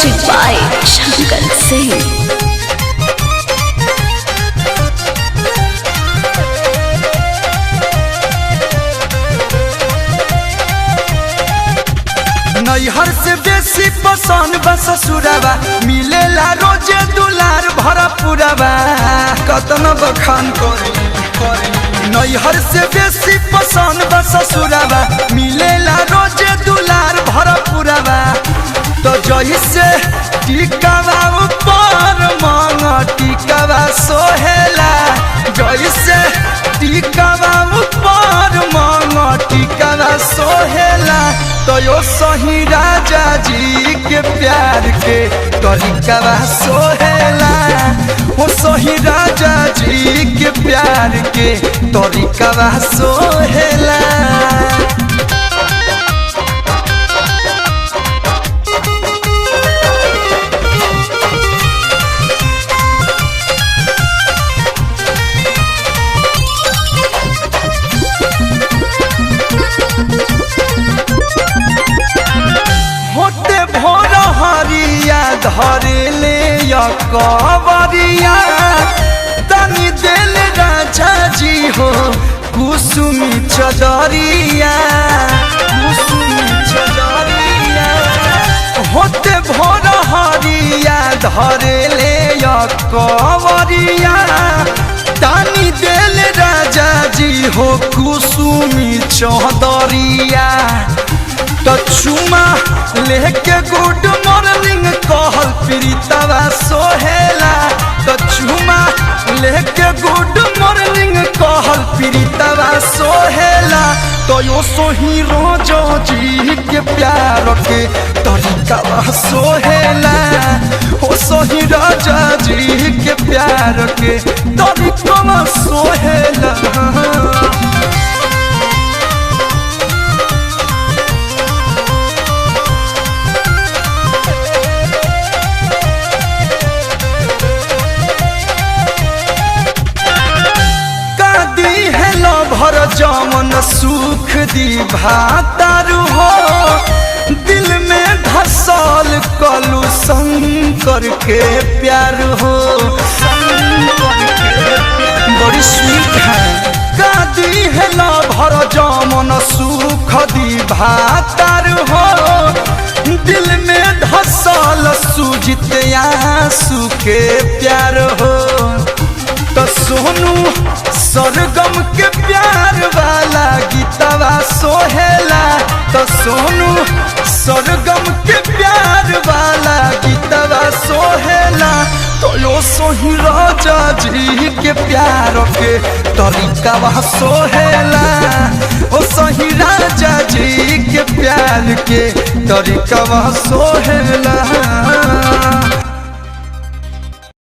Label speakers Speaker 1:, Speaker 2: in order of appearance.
Speaker 1: Music by Shankar Singh.
Speaker 2: नैहर से बेसी पसंद बा ससुरवा मिलेला रोजे दुलार भरा पुरवा कतन बखान करी नैहर से बेसी पसंद बा ससुरवा मिलेला रोजे दुलार भरा पुरवा तो जैसे टिकावा ऊपर मांग टिकावा सोहेला जैसे टिकावा ऊपर मांग टिकावा सोहेला तो यो सही राजा जी के प्यार के तरीका सोहेला वो सही राजा जी के प्यार के तरीका सोहेला धरे ले कवरिया तनी दिल राजा जी हो कुसुमी चदरिया होते भोर हरिया धरे ले कवरिया तनी दिल राजा जी हो कुसुमी चदरिया तो चुमा लेके गुड मॉर्निंग कहल प्रीतवा सोहेला तो चुमा लेके गुड मॉर्निंग कहल प्रीतवा सोहेला तो यो सोही रोजो जी के प्यार के तरीका सोहेला ओ सोही राजा जी के प्यार के तरीका सोहेला भर जमन सुख दी भातारू हो दिल में धसल कलू शंकर के प्यार हो बड़ी स्वीट है गादी है ला भर जमन सुख दी भातारू हो दिल में धसल सुजित आंसू के प्यार हो तो सोनू सरगम के प्यार वाला गीतवा सोहेला तो सोनू सरगम के प्यार वाला गीतवा सोहेला तो यो सोही राजा जी के प्यार के तरीका सोहेला ओ सोही राजा जी के प्यार के तरीका सोहेला।